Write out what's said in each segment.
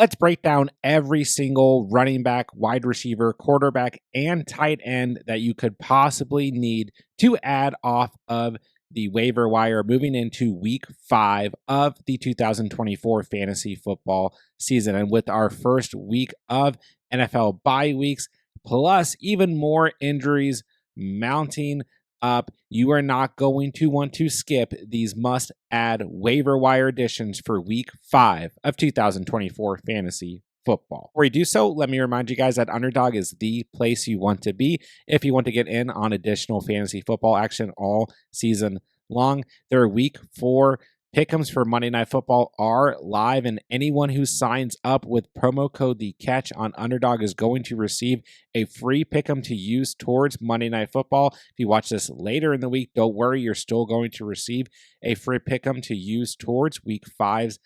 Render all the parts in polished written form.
Let's break down every single running back, wide receiver, quarterback, and tight end that you could possibly need to add off of the waiver wire moving into week 5 of the 2024 fantasy football season. And with our first week of NFL bye weeks, plus even more injuries mounting up, you are not going to want to skip these must add waiver wire additions for week 5 of 2024 fantasy football. Before you do so, let me remind you guys that Underdog is the place you want to be if you want to get in on additional fantasy football action all season long. Their week 4 Pick'ems for Monday Night Football are live, and anyone who signs up with promo code TheCatch on Underdog is going to receive a free Pick'em to use towards Monday Night Football. If you watch this later in the week, don't worry, you're still going to receive a free Pick'em to use towards week 5's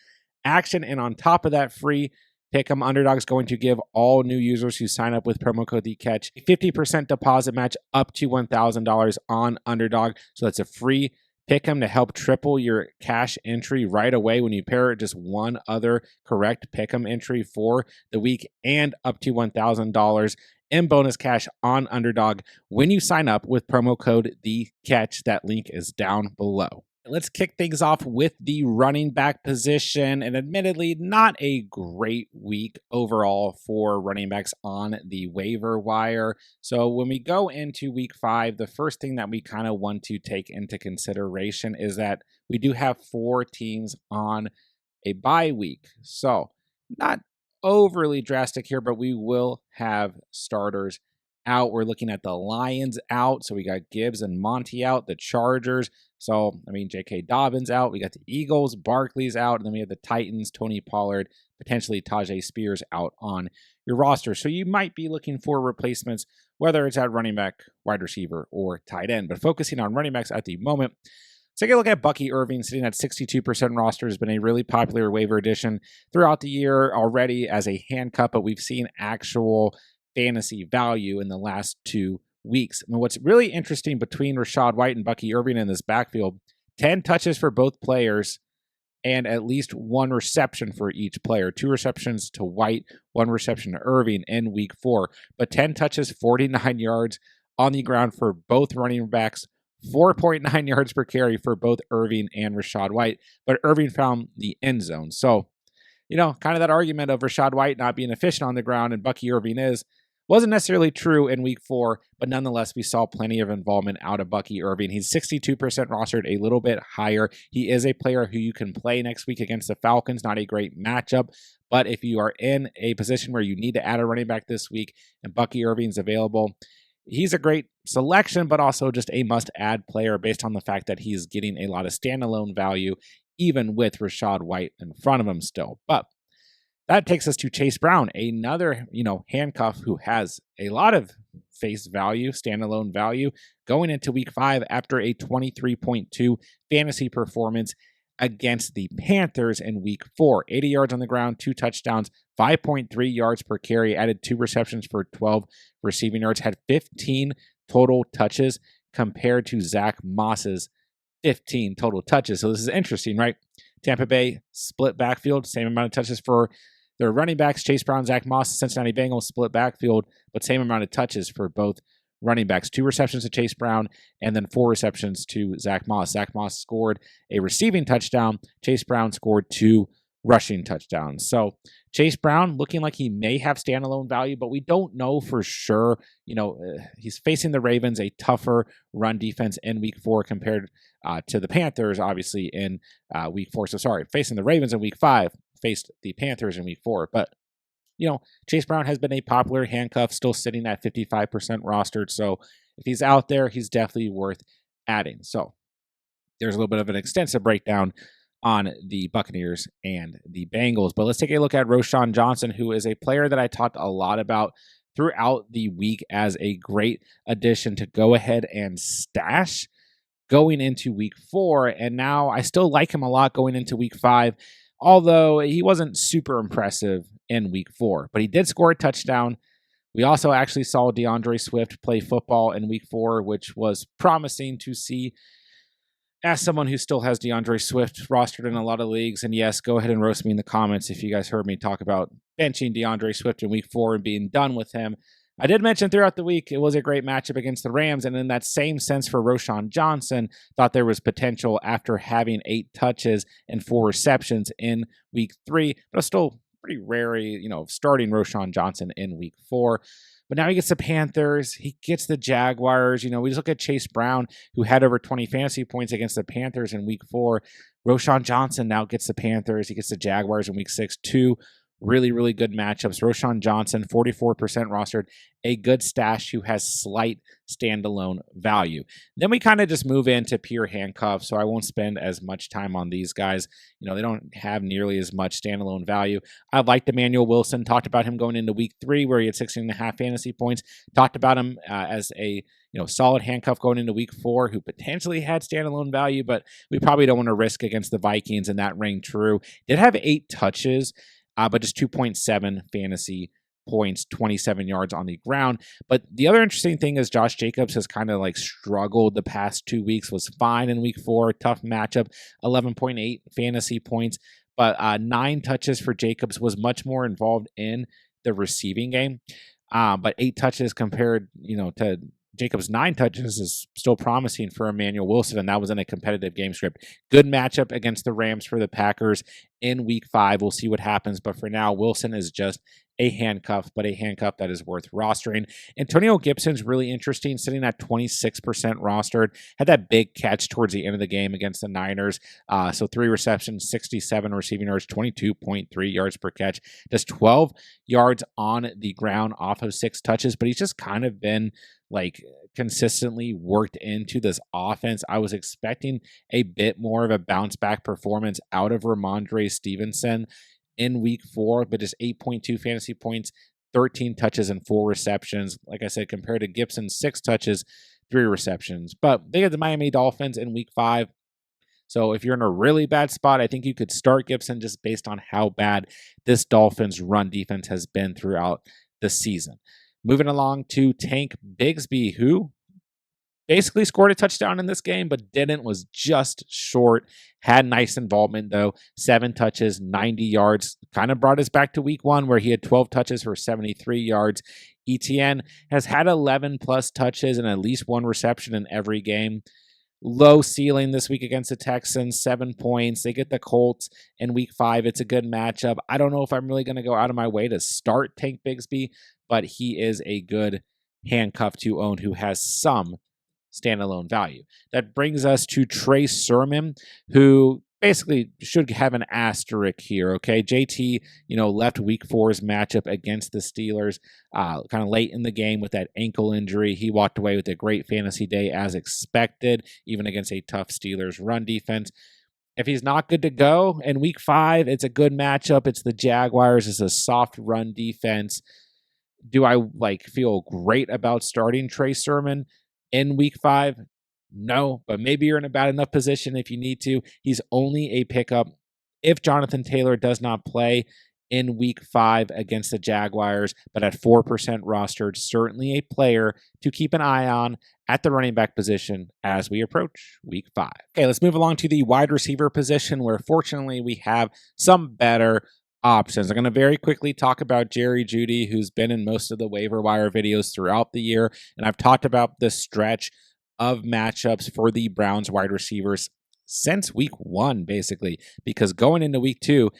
action. And on top of that free Pick'em, Underdog is going to give all new users who sign up with promo code TheCatch a 50% deposit match up to $1,000 on Underdog. So that's a free Pick'em to help triple your cash entry right away when you pair it just one other correct Pick'em entry for the week, and up to $1,000 in bonus cash on Underdog when you sign up with promo code TheCatch. That link is down below. Let's kick things off with the running back position, and admittedly not a great week overall for running backs on the waiver wire. So when we go into week 5, the first thing that we kind of want to take into consideration is that we do have 4 teams on a bye week. So not overly drastic here, but we will have starters out. We're looking at the Lions out. So we got Gibbs and Monty out, the Chargers. So, J.K. Dobbins out. We got the Eagles, Barkley's out. And then we have the Titans, Tony Pollard, potentially Tajay Spears out on your roster. So you might be looking for replacements, whether it's at running back, wide receiver, or tight end. But focusing on running backs at the moment, take a look at Bucky Irving sitting at 62% roster. Has been a really popular waiver addition throughout the year already as a handcuff, but we've seen actual fantasy value in the last 2 weeks. What's really interesting between Rachaad White and Bucky Irving in this backfield, 10 touches for both players and at least 1 reception for each player. 2 receptions to White, 1 reception to Irving in week 4. But 10 touches, 49 yards on the ground for both running backs, 4.9 yards per carry for both Irving and Rachaad White. But Irving found the end zone. So, kind of that argument of Rachaad White not being efficient on the ground and Bucky Irving wasn't necessarily true in week 4, but nonetheless, we saw plenty of involvement out of Bucky Irving. He's 62% rostered, a little bit higher. He is a player who you can play next week against the Falcons. Not a great matchup, but if you are in a position where you need to add a running back this week and Bucky Irving's available, he's a great selection, but also just a must-add player based on the fact that he's getting a lot of standalone value, even with Rachaad White in front of him still. But that takes us to Chase Brown, another, handcuff who has a lot of face value, standalone value, going into week 5 after a 23.2 fantasy performance against the Panthers in week 4. 80 yards on the ground, 2 touchdowns, 5.3 yards per carry, added 2 receptions for 12 receiving yards, had 15 total touches compared to Zach Moss's 15 total touches. So this is interesting, right? Tampa Bay split backfield, same amount of touches for their running backs, Chase Brown, Zach Moss. Cincinnati Bengals split backfield, but same amount of touches for both running backs. 2 receptions to Chase Brown and then 4 receptions to Zach Moss. Zach Moss scored a receiving touchdown. Chase Brown scored 2 rushing touchdowns. So Chase Brown looking like he may have standalone value, but we don't know for sure. He's facing the Ravens, a tougher run defense in week 4 compared to the Panthers, obviously, in week 4. So sorry, facing the Ravens in week 5, faced the Panthers in week 4. But, Chase Brown has been a popular handcuff, still sitting at 55% rostered. So if he's out there, he's definitely worth adding. So there's a little bit of an extensive breakdown on the Buccaneers and the Bengals. But let's take a look at Roschon Johnson, who is a player that I talked a lot about throughout the week as a great addition to go ahead and stash going into week 4. And now I still like him a lot going into week 5, although he wasn't super impressive in week 4. But he did score a touchdown. We also actually saw DeAndre Swift play football in week 4, which was promising to see. As someone who still has DeAndre Swift rostered in a lot of leagues, and yes, go ahead and roast me in the comments if you guys heard me talk about benching DeAndre Swift in week 4 and being done with him. I did mention throughout the week it was a great matchup against the Rams, and in that same sense for Roschon Johnson, thought there was potential after having 8 touches and 4 receptions in week 3, but still pretty rarely, starting Roschon Johnson in week 4. But now he gets the Panthers. He gets the Jaguars. We just look at Chase Brown, who had over 20 fantasy points against the Panthers in week 4. Roschon Johnson now gets the Panthers. He gets the Jaguars in week 6, 2 really, really good matchups. Roschon Johnson, 44% rostered, a good stash who has slight standalone value. Then we kind of just move into pure handcuffs, so I won't spend as much time on these guys. They don't have nearly as much standalone value. I liked Emmanuel Wilson. Talked about him going into week 3 where he had 16.5 fantasy points. Talked about him as a solid handcuff going into week 4 who potentially had standalone value, but we probably don't want to risk against the Vikings, and that rang true. Did have 8 touches, but just 2.7 fantasy points, 27 yards on the ground. But the other interesting thing is Josh Jacobs has kind of struggled the past 2 weeks, was fine in week 4, tough matchup, 11.8 fantasy points, but 9 touches for Jacobs, was much more involved in the receiving game. But 8 touches compared, to Jacobs' 9 touches is still promising for Emmanuel Wilson, and that was in a competitive game script. Good matchup against the Rams for the Packers in week 5. We'll see what happens, but for now, Wilson is just a handcuff, but a handcuff that is worth rostering. Antonio Gibson's really interesting, sitting at 26% rostered. Had that big catch towards the end of the game against the Niners. So 3 receptions, 67 receiving yards, 22.3 yards per catch. Just 12 yards on the ground off of 6 touches, but he's just kind of been consistently worked into this offense. I was expecting a bit more of a bounce back performance out of Ramondre Stevenson in week 4, but just 8.2 fantasy points, 13 touches and 4 receptions. Like I said, compared to Gibson's 6 touches, 3 receptions. But they get the Miami Dolphins in week 5. So if you're in a really bad spot, I think you could start Gibson just based on how bad this Dolphins run defense has been throughout the season. Moving along to Tank Bigsby, who basically scored a touchdown in this game, but didn't, was just short. Had nice involvement, though. 7 touches, 90 yards. Kind of brought us back to week 1, where he had 12 touches for 73 yards. ETN has had 11-plus touches and at least 1 reception in every game. Low ceiling this week against the Texans, 7 points. They get the Colts in week 5. It's a good matchup. I don't know if I'm really going to go out of my way to start Tank Bigsby, but he is a good handcuff to own who has some standalone value. That brings us to Trey Sermon, who basically should have an asterisk here, okay? JT, left week 4's matchup against the Steelers kind of late in the game with that ankle injury. He walked away with a great fantasy day as expected, even against a tough Steelers run defense. If he's not good to go in week 5, it's a good matchup. It's the Jaguars. It's a soft run defense. Do I feel great about starting Trey Sermon in week 5? No, but maybe you're in a bad enough position if you need to. He's only a pickup if Jonathan Taylor does not play in week 5 against the Jaguars, but at 4% rostered, certainly a player to keep an eye on at the running back position as we approach week 5. Okay, let's move along to the wide receiver position, where fortunately we have some better options. I'm going to very quickly talk about Jerry Jeudy, who's been in most of the waiver wire videos throughout the year, and I've talked about this stretch of matchups for the Browns wide receivers since week 1, basically, because going into week 2,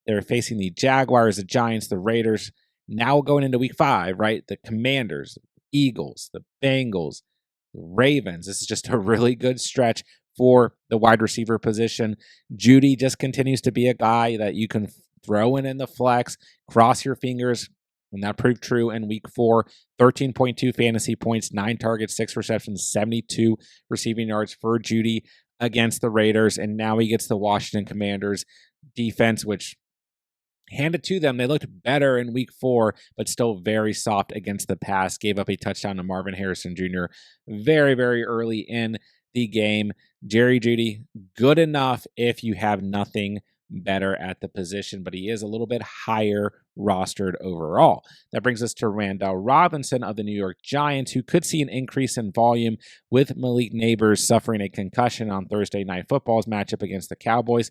they're facing the Jaguars, the Giants, the Raiders. Now going into week 5, right? The Commanders, the Eagles, the Bengals, the Ravens. This is just a really good stretch for the wide receiver position. Jeudy just continues to be a guy that you can throw in the flex, cross your fingers, and that proved true in week 4. 13.2 fantasy points, 9 targets, 6 receptions, 72 receiving yards for Jeudy against the Raiders. And now he gets the Washington Commanders defense, which handed to them. They looked better in week 4, but still very soft against the pass. Gave up a touchdown to Marvin Harrison Jr. very, very early in the game. Jerry Jeudy, good enough if you have nothing better at the position, but he is a little bit higher rostered overall. That brings us to Randall Robinson of the New York Giants, who could see an increase in volume with Malik Neighbors suffering a concussion on Thursday Night Football's matchup against the Cowboys.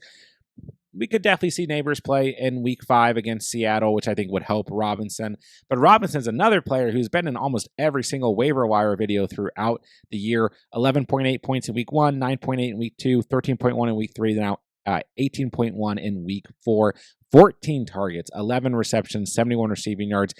we could definitely see Neighbors play in week 5 against Seattle, which I think would help Robinson. But Robinson's another player who's been in almost every single waiver wire video throughout the year. 11.8 points in week 1, 9.8 in week 2, 13.1 in week 3, now 18.1 in week 4, 14 targets, 11 receptions, 71 receiving yards,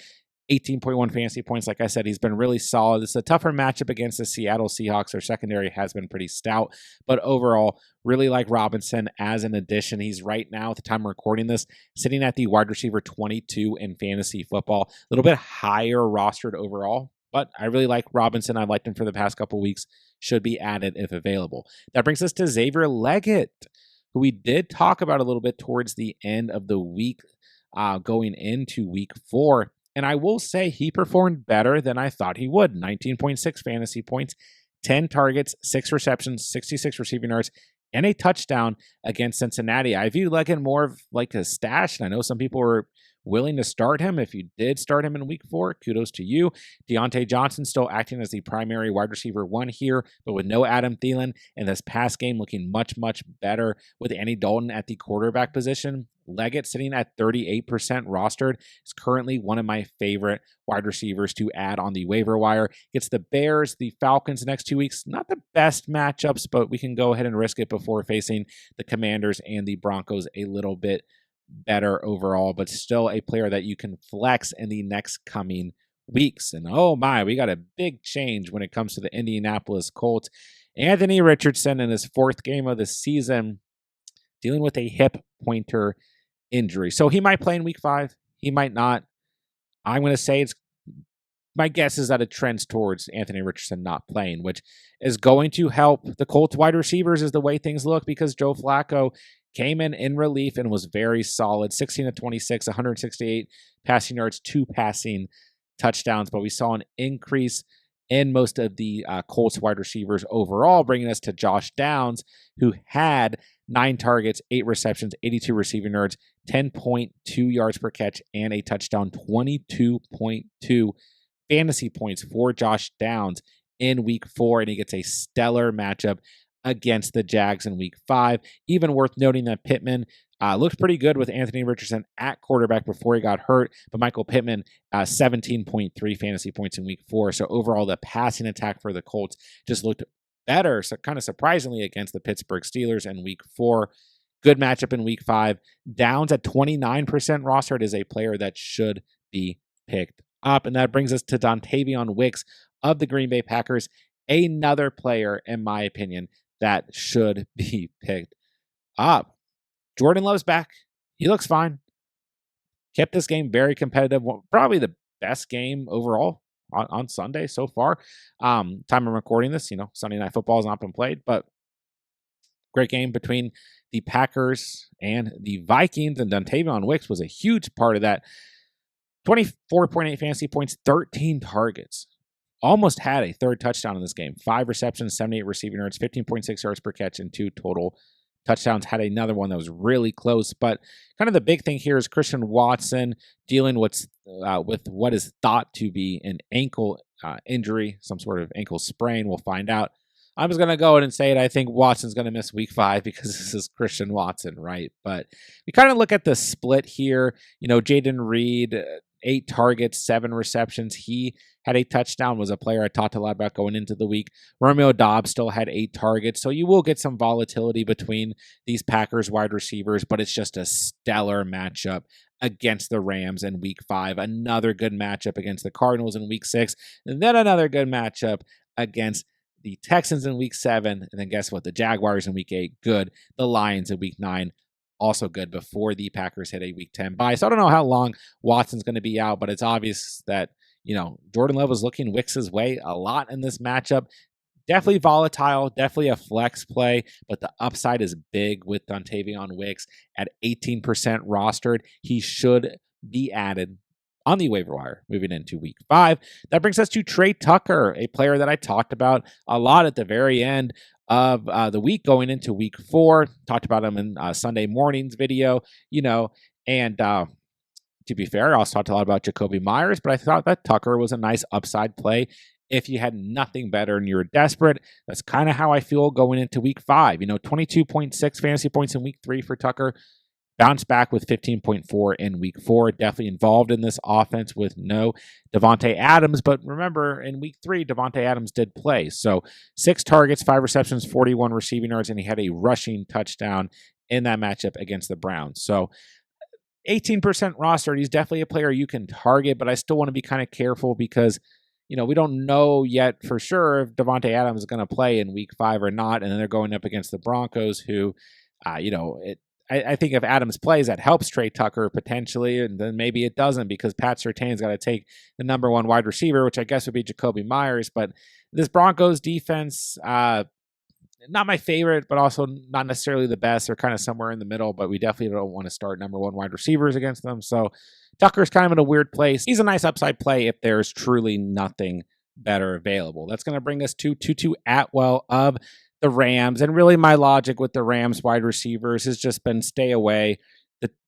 18.1 fantasy points. Like I said, he's been really solid. It's a tougher matchup against the Seattle Seahawks. Their secondary has been pretty stout, but overall, really like Robinson as an addition. He's right now, at the time of recording this, sitting at the wide receiver 22 in fantasy football. A little bit higher rostered overall, but I really like Robinson. I liked him for the past couple weeks. Should be added if available. That brings us to Xavier Leggett, who we did talk about a little bit towards the end of the week, going into week 4. And I will say he performed better than I thought he would. 19.6 fantasy points, 10 targets, 6 receptions, 66 receiving yards, and a touchdown against Cincinnati. I view Leggett more of like a stash, and I know some people were willing to start him. If you did start him in week 4, kudos to you. Deontay Johnson still acting as the primary wide receiver 1 here, but with no Adam Thielen, and this past game looking much, much better with Andy Dalton at the quarterback position. Leggett sitting at 38% rostered is currently one of my favorite wide receivers to add on the waiver wire. Gets the Bears, the Falcons next 2 weeks. Not the best matchups, but we can go ahead and risk it before facing the Commanders and the Broncos a little bit better overall, but still a player that you can flex in the next coming weeks. And oh my, we got a big change when it comes to the Indianapolis Colts. Anthony Richardson in his 4th game of the season dealing with a hip pointer injury. So he might play in week 5. He might not. I'm going to say my guess is that it trends towards Anthony Richardson not playing, which is going to help the Colts wide receivers is the way things look, because Joe Flacco came in relief and was very solid. 16 of 26, 168 passing yards, 2 passing touchdowns. But we saw an increase in most of the Colts wide receivers overall, bringing us to Josh Downs, who had 9 targets, 8 receptions, 82 receiving yards, 10.2 yards per catch, and a touchdown. 22.2 fantasy points for Josh Downs in week 4, and he gets a stellar matchup against the Jags in week 5. Even worth noting that Pittman looked pretty good with Anthony Richardson at quarterback before he got hurt, but Michael Pittman, 17.3 fantasy points in week 4. So overall, the passing attack for the Colts just looked better, so kind of surprisingly, against the Pittsburgh Steelers in week 4. Good matchup in week 5. Downs at 29% rostered is a player that should be picked up. And that brings us to Dontavion Wicks of the Green Bay Packers, another player, in my opinion, that should be picked up. Jordan Love's back. He looks fine. Kept this game very competitive. Probably the best game overall on Sunday so far. Time of recording this, Sunday Night Football has not been played, but great game between the Packers and the Vikings, and Dontavion Wicks was a huge part of that. 24.8 fantasy points, 13 targets. Almost had a 3rd touchdown in this game. 5 receptions, 78 receiving yards, 15.6 yards per catch, and 2 total touchdowns. Had another one that was really close. But kind of the big thing here is Christian Watson dealing with what is thought to be an ankle injury, some sort of ankle sprain. We'll find out. I'm just going to go ahead and say it. I think Watson's going to miss week 5 because this is Christian Watson, right? But we kind of look at the split here. Jaden Reed, 8 targets, 7 receptions. He had a touchdown, was a player I talked a lot about going into the week. Romeo Doubs still had 8 targets. So you will get some volatility between these Packers wide receivers, but it's just a stellar matchup against the Rams in week 5. Another good matchup against the Cardinals in week 6. And then another good matchup against the Texans in week 7. And then guess what? The Jaguars in week 8, good. The Lions in week 9, also good, before the Packers hit a week 10 bye. So I don't know how long Watson's going to be out, but it's obvious that, Jordan Love was looking Wicks' way a lot in this matchup. Definitely volatile, definitely a flex play, but the upside is big with Dontavion Wicks at 18% rostered. He should be added on the waiver wire moving into week 5. That brings us to Trey Tucker, a player that I talked about a lot at the very end of the week going into week 4. Talked about him in Sunday morning's video, and to be fair, I also talked a lot about Jacoby Myers, but I thought that Tucker was a nice upside play. If you had nothing better and you were desperate, that's kind of how I feel going into week 5. 22.6 fantasy points in week 3 for Tucker. Bounced back with 15.4 in week 4. Definitely involved in this offense with no Devontae Adams. But remember, in week 3, Devontae Adams did play. So 6 targets, 5 receptions, 41 receiving yards, and he had a rushing touchdown in that matchup against the Browns. So 18% rostered. He's definitely a player you can target, but I still want to be kind of careful because, we don't know yet for sure if Devontae Adams is going to play in week 5 or not. And then they're going up against the Broncos who, I think if Adams plays, that helps Trey Tucker potentially, and then maybe it doesn't because Pat Surtain's got to take the number 1 wide receiver, which I guess would be Jacoby Myers. But this Broncos defense, not my favorite, but also not necessarily the best. They're kind of somewhere in the middle, but we definitely don't want to start number 1 wide receivers against them. So Tucker's kind of in a weird place. He's a nice upside play if there's truly nothing better available. That's going to bring us to Tutu Atwell of the Rams. And really my logic with the Rams wide receivers has just been stay away.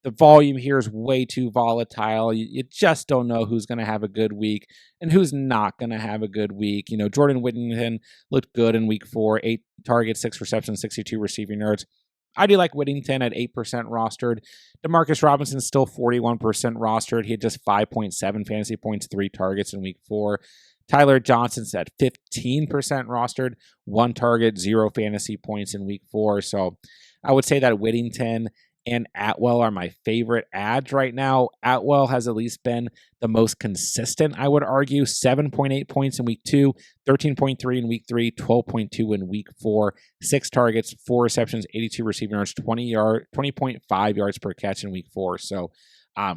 The volume here is way too volatile. You just don't know who's going to have a good week and who's not going to have a good week. Jordan Whittington looked good in week 4, 8 targets, 6 receptions, 62 receiving yards. I do like Whittington at 8% rostered. Demarcus Robinson's still 41% rostered. He had just 5.7 fantasy points, 3 targets in week 4. Tyler Johnson's at 15% rostered, 1 target, 0 fantasy points in week 4. So I would say that Whittington and Atwell are my favorite ads right now. Atwell has at least been the most consistent, I would argue. 7.8 points in week 2, 13.3 in week 3, 12.2 in week 4, 6 targets, 4 receptions, 82 receiving yards, 20.5 yards per catch in week 4. So I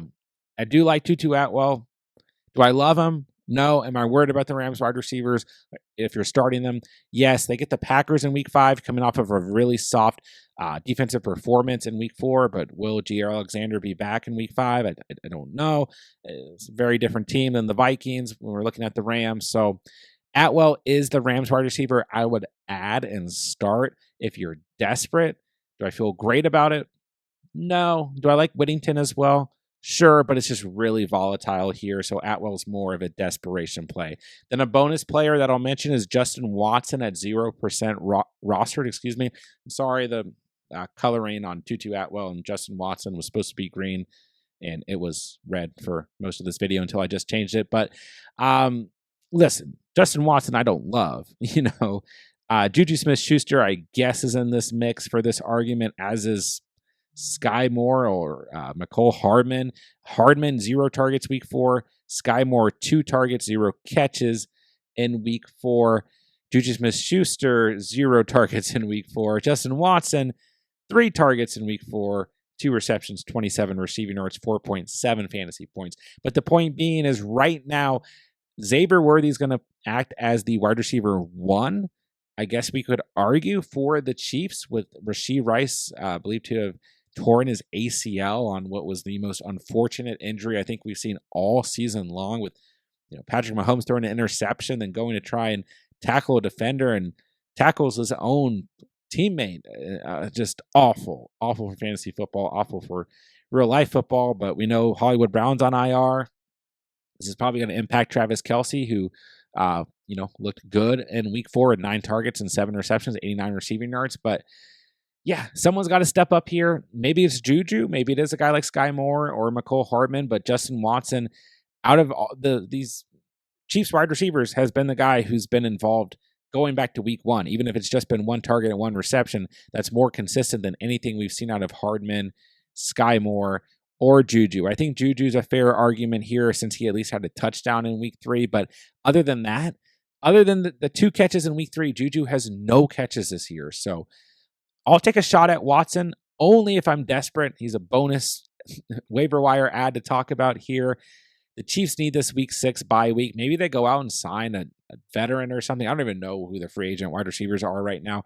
do like Tutu Atwell. Do I love him? No. Am I worried about the Rams wide receivers? If you're starting them, yes. They get the Packers in week 5, coming off of a really soft defensive performance in week 4. But will J.R. Alexander be back in week 5? I don't know. It's a very different team than the Vikings when we're looking at the Rams. So Atwell is the Rams wide receiver I would add and start if you're desperate. Do I feel great about it? No. Do I like Whittington as well? Sure, but it's just really volatile here, so Atwell's more of a desperation play. Then a bonus player that I'll mention is Justin Watson at 0% rostered. Excuse me. I'm sorry, the coloring on Tutu Atwell and Justin Watson was supposed to be green, and it was red for most of this video until I just changed it. But listen, Justin Watson I don't love. Juju Smith-Schuster I guess is in this mix for this argument, as is Sky Moore or McCole Hardman. Hardman, 0 targets week 4. Sky Moore, 2 targets, 0 catches in week 4. Juju Smith-Schuster, 0 targets in week 4. Justin Watson, 3 targets in week 4, 2 receptions, 27 receiving yards, 4.7 fantasy points. But the point being is right now, Xavier Worthy is going to act as the wide receiver 1. I guess we could argue for the Chiefs with Rashee Rice, believed to have torn his ACL on what was the most unfortunate injury I think we've seen all season long, with Patrick Mahomes throwing an interception and going to try and tackle a defender and tackles his own teammate. Just awful for fantasy football, awful for real life football. But we know Hollywood Brown's on IR. This is probably going to impact Travis Kelce, who looked good in week 4 at 9 targets and 7 receptions, 89 receiving yards. But yeah, someone's got to step up here. Maybe it's Juju. Maybe it is a guy like Sky Moore or McCole Hardman. But Justin Watson, out of all these Chiefs wide receivers, has been the guy who's been involved going back to week 1. Even if it's just been 1 target and 1 reception, that's more consistent than anything we've seen out of Hardman, Sky Moore, or Juju. I think Juju's a fair argument here since he at least had a touchdown in week 3. But other than that, other than the 2 catches in week 3, Juju has no catches this year. So I'll take a shot at Watson only if I'm desperate. He's a bonus waiver wire ad to talk about here. The Chiefs need this week 6 bye week. Maybe they go out and sign a veteran or something. I don't even know who the free agent wide receivers are right now.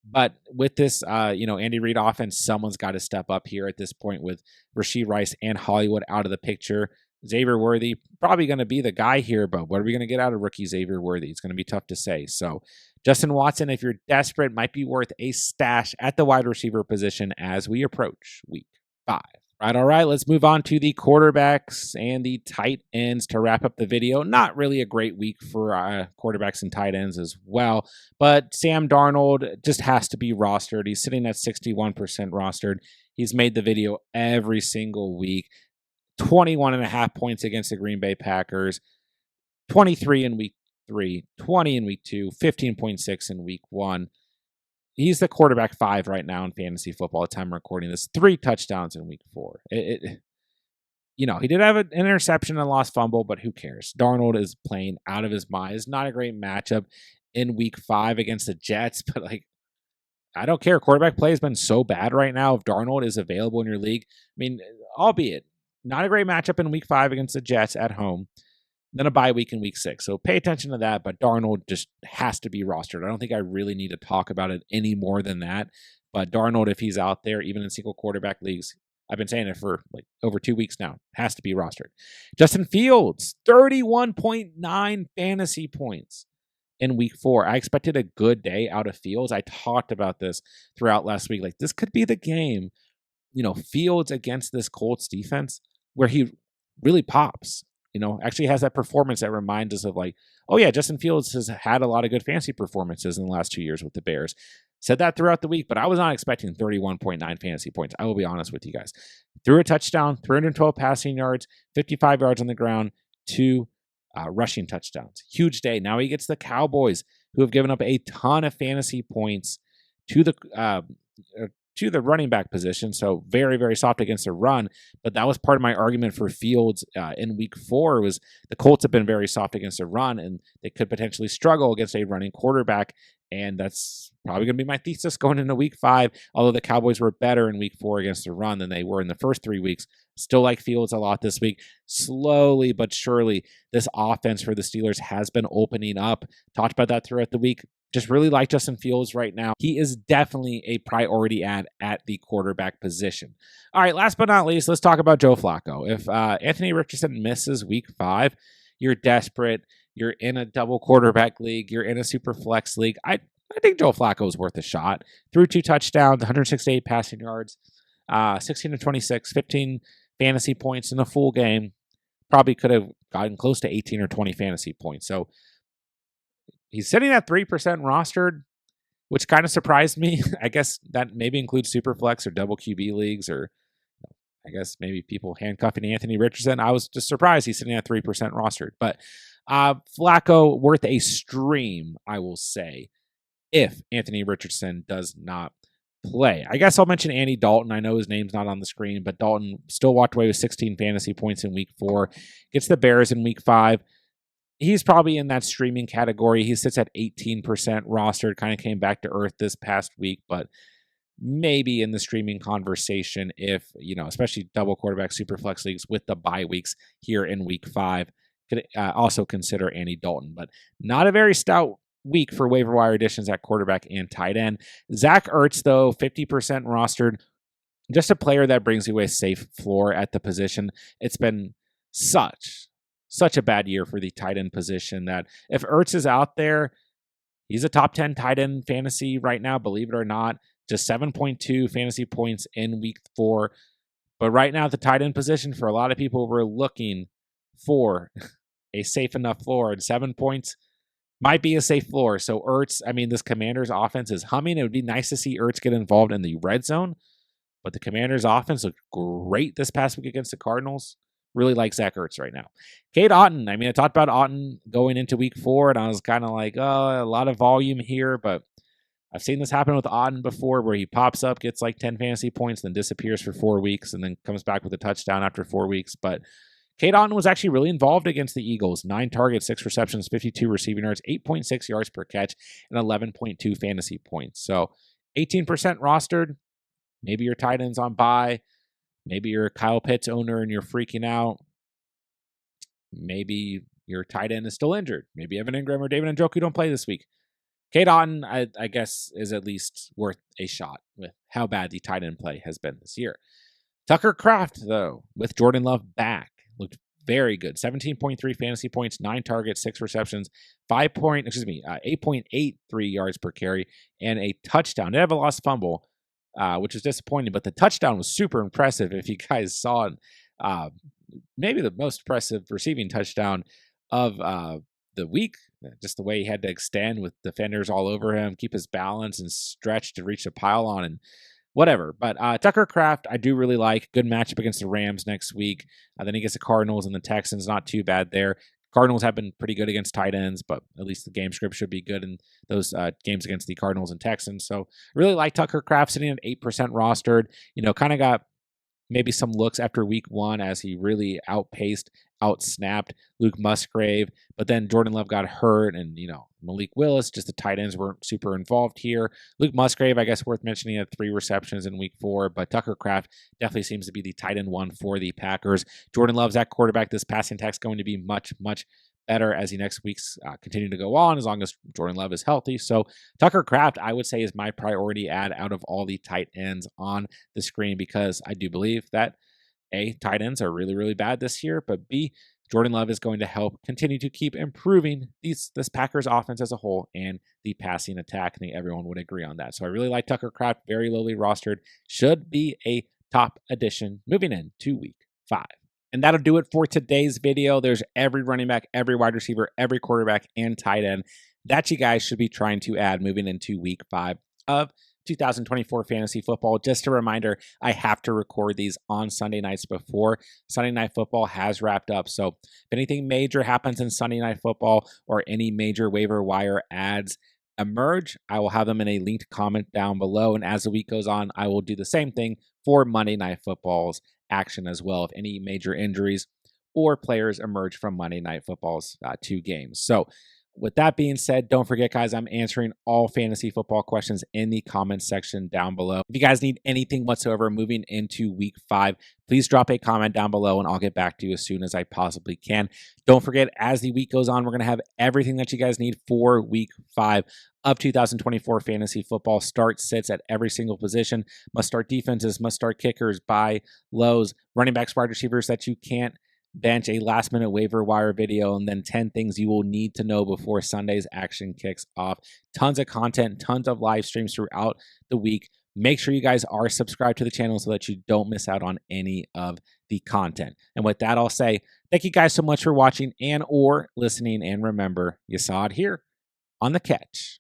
But with this, Andy Reid offense, someone's got to step up here at this point with Rashee Rice and Hollywood out of the picture. Xavier Worthy, probably going to be the guy here, but what are we going to get out of rookie Xavier Worthy? It's going to be tough to say. So Justin Watson, if you're desperate, might be worth a stash at the wide receiver position as we approach week 5. All right, let's move on to the quarterbacks and the tight ends to wrap up the video. Not really a great week for quarterbacks and tight ends as well, but Sam Darnold just has to be rostered. He's sitting at 61% rostered. He's made the video every single week. 21.5 points against the Green Bay Packers, 23 in week 3, 20 in week 2, 15.6 in week 1. He's the quarterback 5 right now in fantasy football at the time I'm recording this. 3 touchdowns in week 4. He did have an interception and lost fumble, but who cares? Darnold is playing out of his mind. It's not a great matchup in week 5 against the Jets, but I don't care. Quarterback play has been so bad right now. If Darnold is available in your league, albeit not a great matchup in week 5 against the Jets at home, then a bye week in week 6. So pay attention to that, but Darnold just has to be rostered. I don't think I really need to talk about it any more than that. But Darnold, if he's out there, even in single quarterback leagues, I've been saying it for over 2 weeks now, has to be rostered. Justin Fields, 31.9 fantasy points in week 4. I expected a good day out of Fields. I talked about this throughout last week. This could be the game, Fields against this Colts defense where he really pops. Actually has that performance that reminds us of oh yeah, Justin Fields has had a lot of good fantasy performances in the last 2 years with the Bears. Said that throughout the week, but I was not expecting 31.9 fantasy points. I will be honest with you guys. Threw a touchdown, 312 passing yards, 55 yards on the ground, 2 rushing touchdowns. Huge day. Now he gets the Cowboys, who have given up a ton of fantasy points to the running back position. So very, very soft against the run. But that was part of my argument for Fields in week 4 was the Colts have been very soft against the run, and they could potentially struggle against a running quarterback. And that's probably going to be my thesis going into week 5. Although the Cowboys were better in week 4 against the run than they were in the first 3 weeks. Still like Fields a lot this week. Slowly but surely, this offense for the Steelers has been opening up. Talked about that throughout the week. Just really like Justin Fields right now. He is definitely a priority at the quarterback position. All right, last but not least, let's talk about Joe Flacco. If Anthony Richardson misses week 5, you're desperate. You're in a double quarterback league. You're in a super flex league. I think Joe Flacco is worth a shot. Threw 2 touchdowns, 168 passing yards, 16 to 26, 15 fantasy points in a full game. Probably could have gotten close to 18 or 20 fantasy points. So he's sitting at 3% rostered, which kind of surprised me. I guess that maybe includes Superflex or double QB leagues, or I guess maybe people handcuffing Anthony Richardson. I was just surprised he's sitting at 3% rostered. But Flacco, worth a stream, I will say, if Anthony Richardson does not play. I guess I'll mention Andy Dalton. I know his name's not on the screen, but Dalton still walked away with 16 fantasy points in week 4. Gets the Bears in week 5. He's probably in that streaming category. He sits at 18% rostered, kind of came back to earth this past week, but maybe in the streaming conversation if, especially double quarterback super flex leagues with the bye weeks here in week 5, could also consider Andy Dalton, but not a very stout week for waiver wire additions at quarterback and tight end. Zach Ertz, though, 50% rostered, just a player that brings you a safe floor at the position. It's been such a bad year for the tight end position that if Ertz is out there, he's a top 10 tight end fantasy right now, believe it or not. Just 7.2 fantasy points in week 4. But right now, the tight end position, for a lot of people, we're looking for a safe enough floor, and 7 points might be a safe floor. So Ertz, this Commanders offense is humming. It would be nice to see Ertz get involved in the red zone, but the Commanders offense looked great this past week against the Cardinals. Really like Zach Ertz right now. Cade Otton. I talked about Otton going into week 4, and I was kind of like, oh, a lot of volume here, but I've seen this happen with Otton before where he pops up, gets 10 fantasy points, then disappears for 4 weeks, and then comes back with a touchdown after 4 weeks. But Cade Otton was actually really involved against the Eagles. 9 targets, 6 receptions, 52 receiving yards, 8.6 yards per catch, and 11.2 fantasy points. So 18% rostered. Maybe your tight end's on bye. Maybe you're a Kyle Pitts owner and you're freaking out. Maybe your tight end is still injured. Maybe Evan Ingram or David Njoku don't play this week. Cade Otton, I guess, is at least worth a shot with how bad the tight end play has been this year. Tucker Kraft, though, with Jordan Love back, looked very good. 17.3 fantasy points, 9 targets, 6 receptions, 8.83 yards per carry, and a touchdown. Did have a lost fumble, which was disappointing, but the touchdown was super impressive. If you guys saw it, maybe the most impressive receiving touchdown of the week. Just the way he had to extend with defenders all over him, keep his balance and stretch to reach the pylon, and whatever. But Tucker Kraft, I do really like. Good matchup against the Rams next week. Then he gets the Cardinals and the Texans. Not too bad there. Cardinals have been pretty good against tight ends, but at least the game script should be good in those games against the Cardinals and Texans. So really like Tucker Kraft sitting at 8% rostered. Kind of got maybe some looks after week 1 as he really outsnapped Luke Musgrave. But then Jordan Love got hurt, and, Malik Willis, just the tight ends weren't super involved here. Luke Musgrave, I guess worth mentioning, had 3 receptions in week 4, but Tucker Kraft definitely seems to be the tight end one for the Packers. Jordan Love's at quarterback. This passing attack's going to be much, much better as the next weeks continue to go on, as long as Jordan Love is healthy. So Tucker Kraft, I would say, is my priority add out of all the tight ends on the screen, because I do believe that A, tight ends are really, really bad this year, but B, Jordan Love is going to help continue to keep improving this Packers offense as a whole and the passing attack. I think everyone would agree on that. So I really like Tucker Kraft, very lowly rostered, should be a top addition moving into week 5. And that'll do it for today's video. There's every running back, every wide receiver, every quarterback, and tight end that you guys should be trying to add moving into week 5 of 2024 fantasy football. Just a reminder, I have to record these on Sunday nights before Sunday Night Football has wrapped up. So if anything major happens in Sunday Night Football or any major waiver wire ads emerge, I will have them in a linked comment down below. And as the week goes on, I will do the same thing for Monday Night Football's action as well, if any major injuries or players emerge from Monday Night Football's 2 games. So with that being said, don't forget, guys, I'm answering all fantasy football questions in the comments section down below. If you guys need anything whatsoever moving into week 5, please drop a comment down below and I'll get back to you as soon as I possibly can. Don't forget, as the week goes on, we're going to have everything that you guys need for week 5 of 2024 fantasy football. Start sits at every single position, must start defenses, must start kickers, buy lows, running backs, wide receivers that you can't bench, a last minute waiver wire video, and then 10 things you will need to know before Sunday's action kicks off. Tons of content, tons of live streams throughout the week. Make sure you guys are subscribed to the channel so that you don't miss out on any of the content. And with that, I'll say thank you guys so much for watching and or listening. And remember, you saw it here on The Catch.